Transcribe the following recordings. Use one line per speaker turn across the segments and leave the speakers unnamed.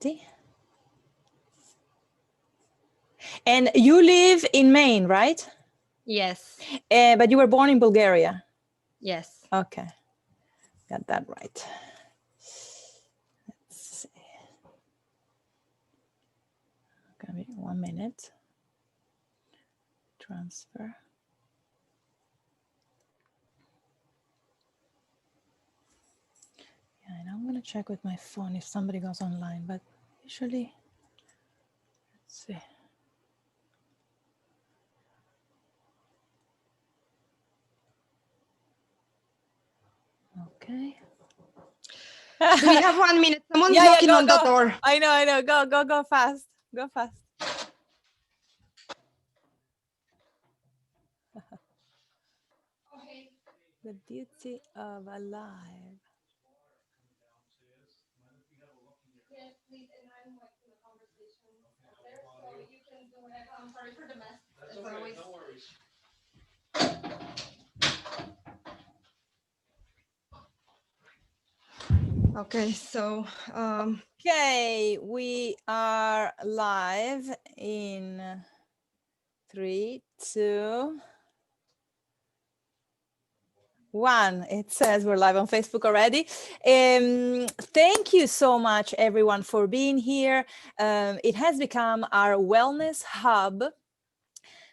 ready. And you live in Maine, right?
Yes.
But you were born in Bulgaria.
Yes.
Okay, got that right. Let's see. Gonna be 1 minute. Transfer. Yeah, and I'm gonna check with my phone if somebody goes online, but usually, let's see. Okay.
Do we have 1 minute? Someone's
Yeah,
knocking
go,
on the
go.
door.
I know. Go fast. Go fast.
Okay.
The beauty of alive.
Yes, please. And I'm like in a conversation up there, so you can do whatever. I'm sorry for the mess. As always. No worries. Okay, so
Okay, we are live in 3, 2, 1. It says we're live on Facebook already. Thank you so much, everyone, for being here. It has become our wellness hub,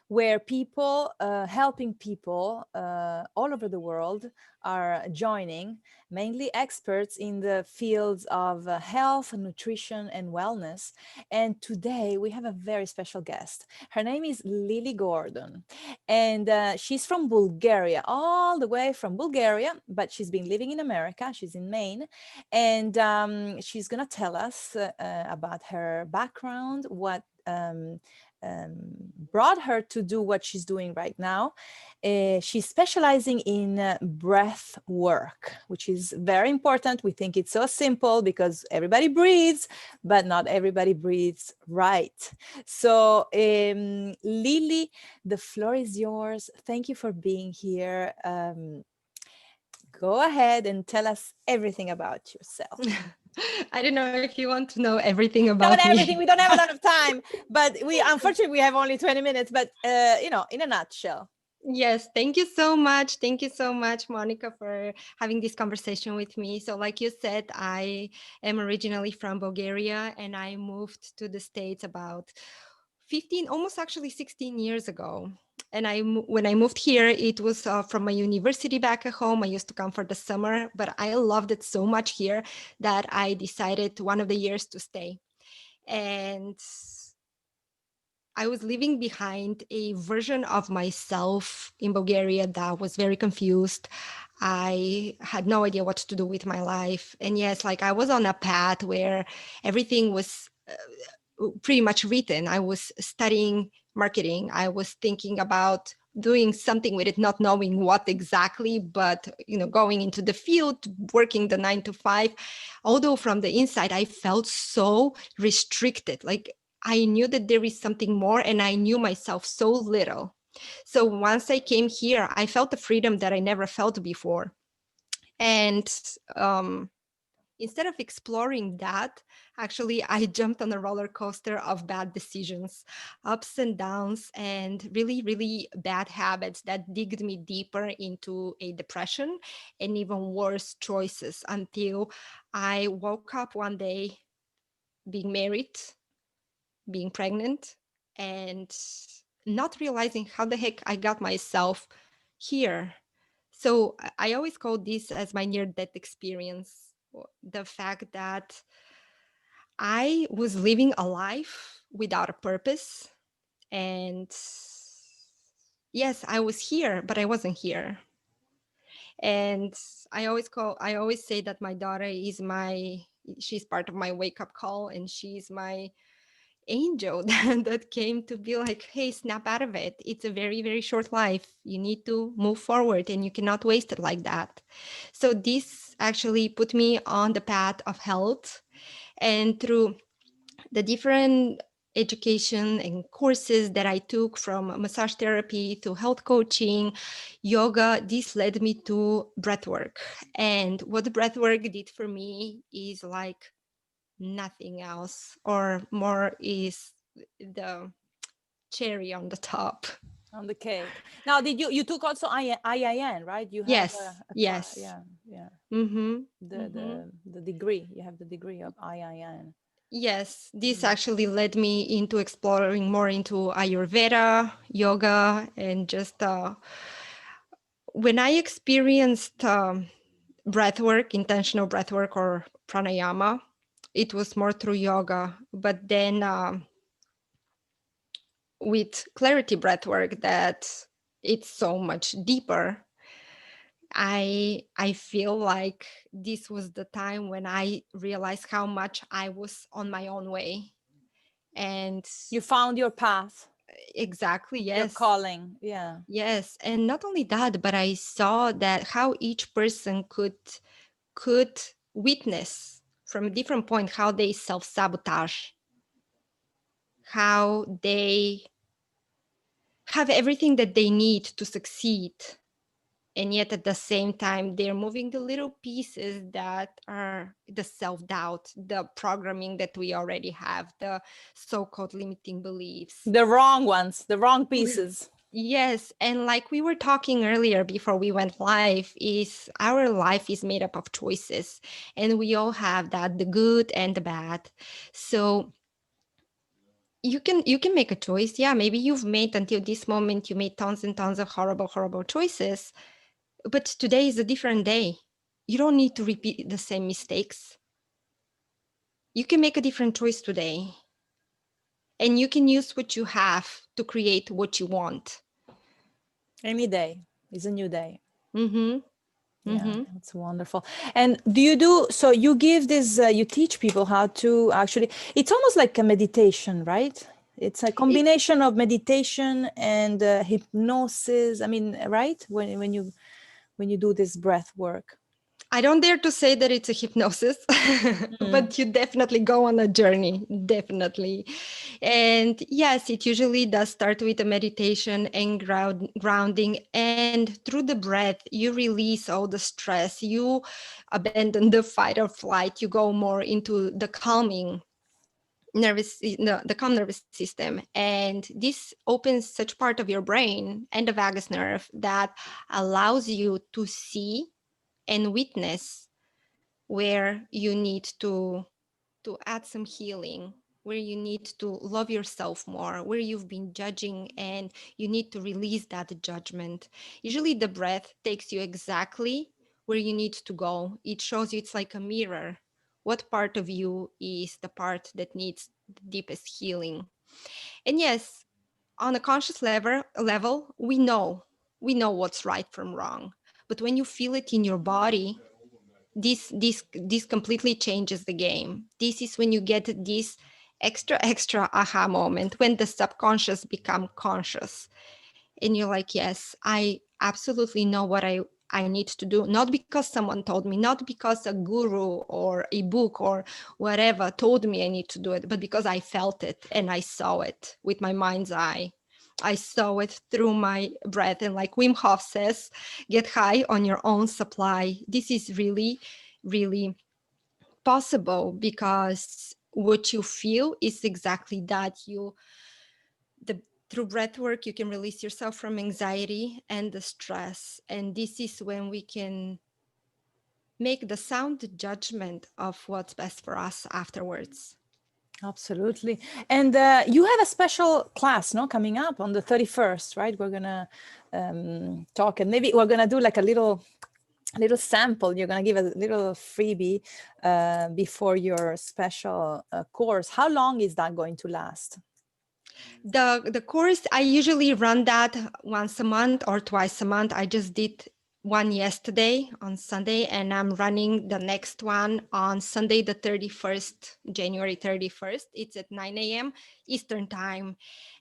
where people, helping people all over the world are joining, mainly experts in the fields of health, nutrition, and wellness. And today we have a very special guest. Her name is Lili Gordon, and she's from Bulgaria, all the way from Bulgaria, but she's been living in America. She's in Maine, and she's gonna tell us about her background, what brought her to do what she's doing right now. She's specializing in breath work, which is very important. We think it's so simple because everybody breathes, but not everybody breathes right. So Lili, the floor is yours. Thank you for being here. Go ahead and tell us everything about yourself.
I don't know if you want to know everything about
Not
me.
everything. We don't have a lot of time, but unfortunately we have only 20 minutes. But in a nutshell.
Yes, thank you so much. Thank you so much, Monica, for having this conversation with me. So, like you said, I am originally from Bulgaria and I moved to the States about 15, almost actually 16 years ago. And when I moved here, it was from my university back at home. I used to come for the summer, but I loved it so much here that I decided one of the years to stay. And I was leaving behind a version of myself in Bulgaria that was very confused. I had no idea what to do with my life. And yes, like I was on a path where everything was pretty much written. I was studying marketing. I was thinking about doing something with it, not knowing what exactly, but going into the field, working the 9 to 5. Although from the inside, I felt so restricted. Like I knew that there is something more, and I knew myself so little. So once I came here, I felt the freedom that I never felt before. And instead of exploring that, actually, I jumped on a roller coaster of bad decisions, ups and downs, and really, really bad habits that digged me deeper into a depression and even worse choices until I woke up one day being married, being pregnant, and not realizing how the heck I got myself here. So I always call this as my near death experience. The fact that I was living a life without a purpose. And yes, I was here, but I wasn't here. And I always say that my daughter is she's part of my wake up call, and she's my angel that came to be like, hey, snap out of it. It's a very, very short life. You need to move forward and you cannot waste it like that. So this actually put me on the path of health, and through the different education and courses that I took, from massage therapy to health coaching, yoga, this led me to breathwork. And what breathwork did for me is like nothing else, or more is the cherry on the top.
On the cake. Now, did you took also IIN, right? You have
Yes,
a class,
yes.
yeah, yeah.
Mm-hmm.
The
Mm-hmm.
degree. You have the degree of IIN.
Yes, this
Mm.
actually led me into exploring more into Ayurveda, yoga, and just when I experienced breath work, intentional breath work or pranayama, it was more through yoga. But then with clarity breath work, that it's so much deeper. I feel like this was the time when I realized how much I was on my own way. And
You found your path,
exactly,
your
yes.
calling. Yeah.
Yes, and not only that, but I saw that how each person could witness from a different point how they self-sabotage, how they have everything that they need to succeed, and yet at the same time they're moving the little pieces that are the self-doubt, the programming that we already have, the so-called limiting beliefs.
The wrong ones, the wrong pieces.
Yes, and like we were talking earlier before we went live, is our life is made up of choices, and we all have that, the good and the bad. So you can make a choice. Yeah, maybe you've made until this moment you made tons and tons of horrible choices, but today is a different day. You don't need to repeat the same mistakes. You can make a different choice today, and you can use what you have to create what you want.
Any day is a new day.
Mm-hmm.
Yeah,
Mm-hmm.
that's wonderful. And do you do so? You give this, you teach people how to actually, it's almost like a meditation, right? It's a combination of meditation and hypnosis. I mean, right? When you do this breath work.
I don't dare to say that it's a hypnosis,
Mm.
but you definitely go on a journey, definitely. And yes, it usually does start with a meditation and grounding. And through the breath, you release all the stress, you abandon the fight or flight, you go more into the calming the calm nervous system, and this opens such part of your brain and the vagus nerve that allows you to see and witness where you need to add some healing, where you need to love yourself more, where you've been judging and you need to release that judgment. Usually the breath takes you exactly where you need to go. It shows you, it's like a mirror, what part of you is the part that needs the deepest healing. And yes, on a conscious level, we know what's right from wrong, but when you feel it in your body, this completely changes the game. This is when you get this extra aha moment, when the subconscious become conscious, and you're like, yes, I absolutely know what I need to do, not because someone told me, not because a guru or a book or whatever told me I need to do it, but because I felt it and I saw it with my mind's eye. I saw it through my breath. And like Wim Hof says, get high on your own supply. This is really, really possible, because what you feel is exactly that. The through breath work, you can release yourself from anxiety and the stress, and this is when we can make the sound judgment of what's best for us afterwards.
Absolutely. And you have a special class, no, coming up on the 31st, right? We're gonna talk, and maybe we're gonna do like a little sample. You're gonna give a little freebie before your special course. How long is that going to last?
The course, I usually run that once a month or twice a month. I just did one yesterday on Sunday, and I'm running the next one on Sunday, the 31st, January 31st. It's at 9 a.m. Eastern time.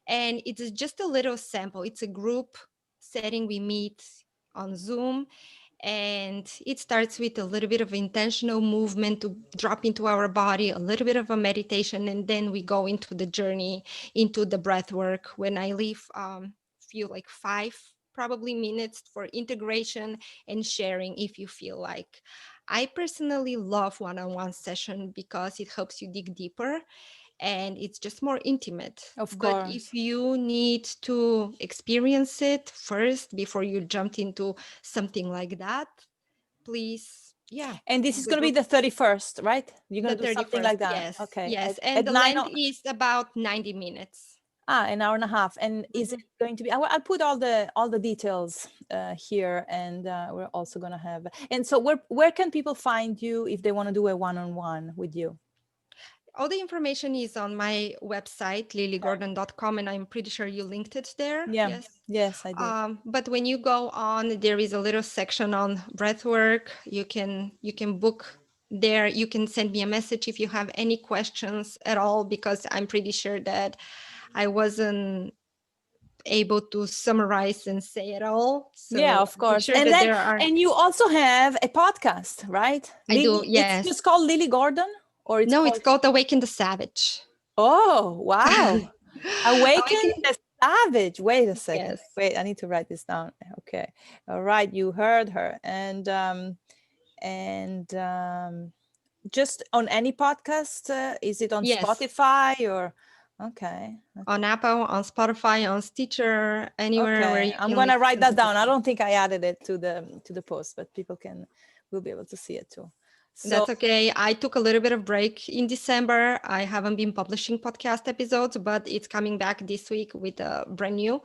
And it's just a little sample. It's a group setting. We meet on Zoom, and it starts with a little bit of intentional movement to drop into our body, a little bit of a meditation, and then we go into the journey, into the breath work. When I leave, few like 5 probably minutes for integration and sharing if you feel like. I personally love one-on-one session because it helps you dig deeper and it's just more intimate.
Of
But if
course.
you need to experience it first before you jump into something like that, please, yeah,
And this is
the
going to be
group,
the 31st, right? You're
the
going to do something like
31st,
that.
yes,
Okay.
yes. And
At
the
9
length is about 90 minutes.
an hour and a half. And is it
Mhm.
going to be, I'll put all the details here, and we're also going to have, and so where can people find you if they want to do a one-on-one with you?
All the information is on my website,
Okay.
lilygordon.com, and I'm pretty sure you linked it there.
Yeah.
Yes.
Yes, I did.
But when you go on, there is a little section on breathwork. You can book there. You can send me a message if you have any questions at all, because I'm pretty sure that I wasn't able to summarize and say it all.
Yeah,
So
of
I'm
course.
sure that there are.
And you also have a podcast, right?
I do,
Lily, it's
yes.
just called Lily Gordon, or it's
No, it's
called,
called Awaken the Savage.
oh, wow. Awaken
Awaken,
the Savage. Wait a second.
yes.
Wait, I need to write this down. Okay. All right, you heard her. And just on any podcast, is it on
Yes.
Spotify or okay.
On Apple, on Spotify, on Stitcher, anywhere where
Okay,
you
I'm
can
gonna write
listen to
that down. I
podcast.
don't think I added it to the post, but people will be able to see it too. So
That's okay. I took a little bit of break in December. I haven't been publishing podcast episodes, but it's coming back this week with a brand new,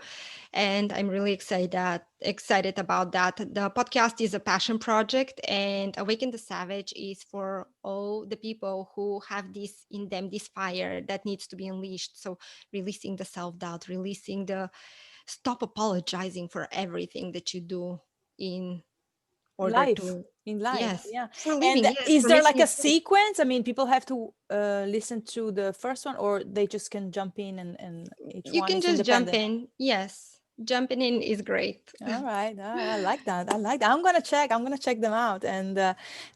and I'm really excited about that. The podcast is a passion project, and Awaken the Savage is for all the people who have this in them, this fire that needs to be unleashed. So releasing the self-doubt, releasing the stop apologizing for everything that you do in order
life
to,
in life,
yes,
yeah.
for
And
living, yes,
is
for
there
making
like a
it good.
sequence? I mean, people have to listen to the first one, or they just can jump in, and each
You
one
can
is
just jump
independent.
in. Yes, jumping in is great.
All right, all right. I like that. I like that. I'm gonna check them out, and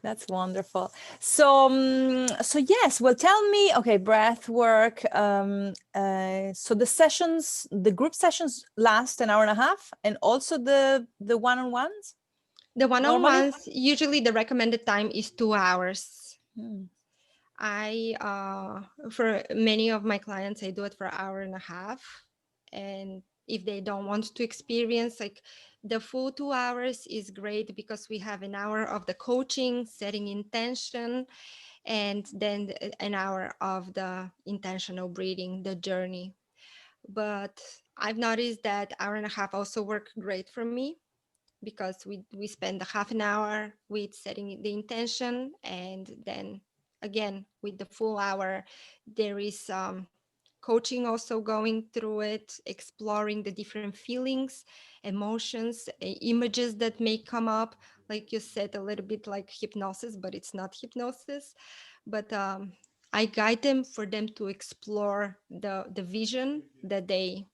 that's wonderful. So, so yes. Well, tell me. Okay, breath work. So the sessions, the group sessions last an hour and a half, and also the one-on-ones
The
normally.
one-on-ones, usually the recommended time is 2 hours.
Hmm.
I for many of my clients, I do it for an hour and a half, and if they don't want to experience like the full 2 hours is great because we have an hour of the coaching, setting intention, and then an hour of the intentional breathing, the journey. But I've noticed that hour and a half also work great for me because we spend a half an hour with setting the intention, and then again with the full hour there is coaching also going through it, exploring the different feelings, emotions, images that may come up, like you said, a little bit like hypnosis, but it's not hypnosis. But I guide them for them to explore the vision that they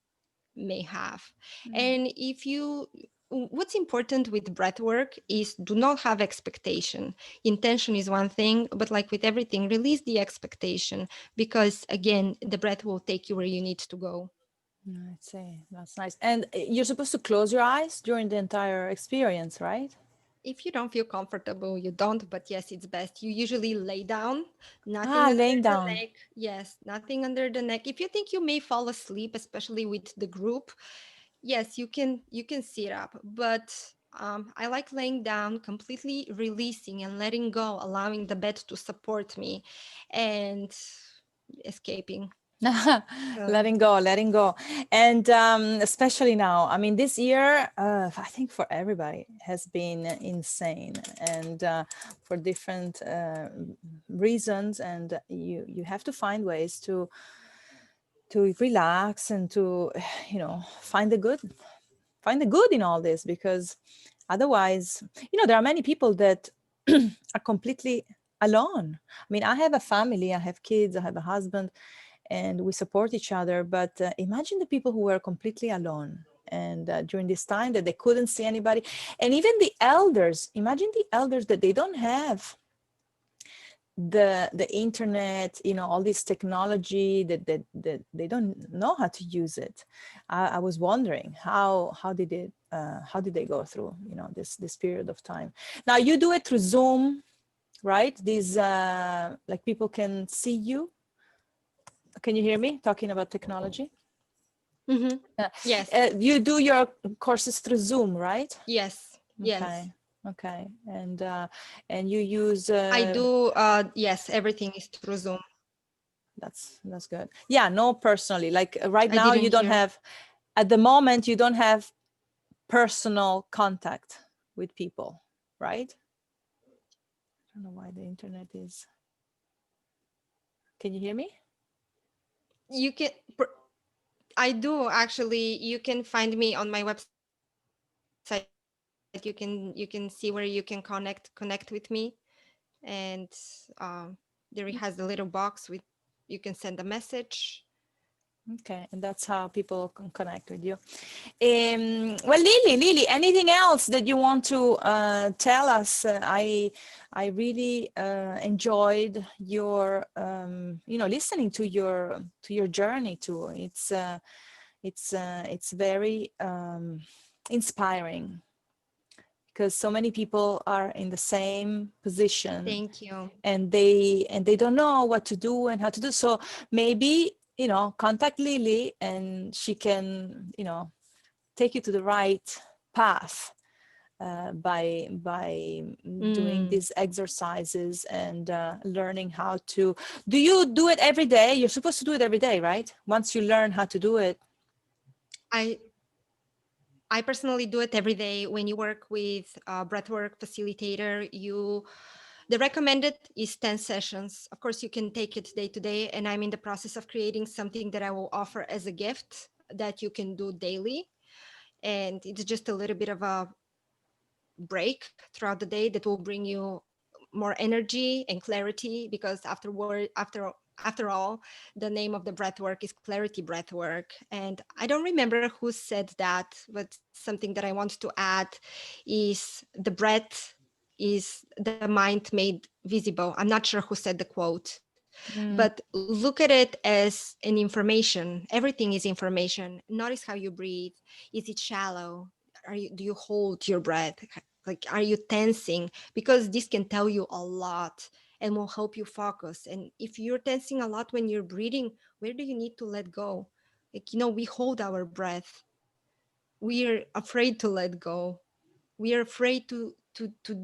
may have.
Mm.
And if you, what's important with breath work is do not have expectation. Intention is one thing, but like with everything, release the expectation because again, the breath will take you where you need to go.
I see. That's nice. And you're supposed to close your eyes during the entire experience, right?
If you don't feel comfortable, you don't, but yes, it's best. You usually lay down, nothing
Ah,
under
laying
the
down.
neck. Yes, nothing under the neck. If you think you may fall asleep, especially with the group, yes, you can sit up, but I like laying down, completely releasing and letting go, allowing the bed to support me, and escaping. So
Letting go. And especially now, I mean, this year, I think for everybody has been insane, and for different reasons. And you have to find ways to relax and to, find the good, in all this, because otherwise, there are many people that are completely alone. I mean, I have a family, I have kids, I have a husband, and we support each other. But imagine the people who were completely alone, and during this time that they couldn't see anybody, and even the elders. Imagine the elders that they don't have the internet, all this technology, that they don't know how to use it. I was wondering how did they go through this period of time. Now you do it through Zoom. right? These like people can see you. Can you hear me talking about technology?
Mm-hmm.
Uh,
Yes.
you do your courses through Zoom, right?
Yes. Yes.
Okay, okay, and you use
I do. Yes, everything is through Zoom.
that's good. Yeah, no, personally, like right
I
now
didn't
you don't
hear.
have, at the moment you don't have personal contact with people, right? I don't know why the internet is. Can you hear me?
You can. I do actually. You can find me on my website. You can see where you can connect with me, and there it has the little box with you can send a message.
Okay, and that's how people can connect with you. Well, Lili, anything else that you want to tell us? I really enjoyed your, listening to your journey too. It's very inspiring because so many people are in the same position
Thank you.
and they don't know what to do and how to do. So maybe, contact Lili and she can, take you to the right path by doing
Mm.
these exercises and learning how to. Do you do it every day? You're supposed to do it every day, right? Once you learn how to do it.
I I personally do it every day. When you work with a breathwork facilitator, the recommended is 10 sessions. Of course, you can take it day to day, and I'm in the process of creating something that I will offer as a gift that you can do daily. And it's just a little bit of a break throughout the day that will bring you more energy and clarity, because after all, the name of the breath work is Clarity Breathwork. And I don't remember who said that, but something that I want to add is the breath is the mind made visible. I'm not sure who said the quote, but
Mm,
look at it as an information. Everything is information. Notice how you breathe. Is it shallow? Do you hold your breath? Like, are you tensing? Because this can tell you a lot and will help you focus. And if you're tensing a lot when you're breathing, where do you need to let go? Like, we hold our breath. We're afraid to let go. We are afraid to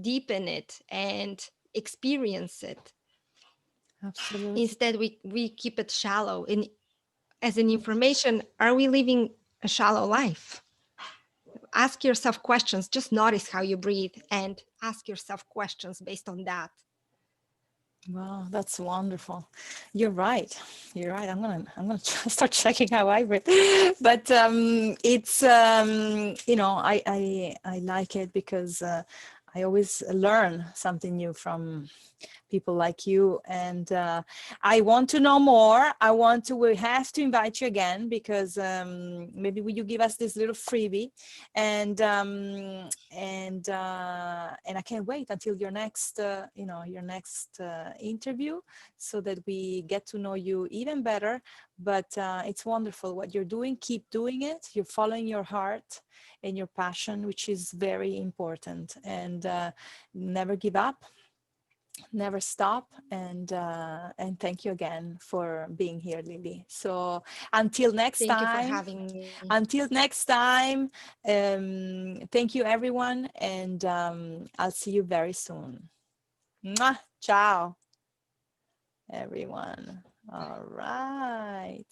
deepen it and experience it.
absolutely.
Instead, we keep it shallow. And as an information, are we living a shallow life? Ask yourself questions. Just notice how you breathe and ask yourself questions based on that.
Wow, that's wonderful. You're right. You're right. I'm gonna start checking how I breathe. But it's I like it because I always learn something new from people like you, and I want to know more. We have to invite you again because maybe will you give us this little freebie, and and I can't wait until your next interview so that we get to know you even better. But it's wonderful what you're doing. Keep doing it. You're following your heart and your passion, which is very important, and never give up, never stop, and thank you again for being here, Lili. So until next
Thank you for
time,
having me.
until next time, thank you everyone, and I'll see you very soon. Mwah! Ciao everyone. All right.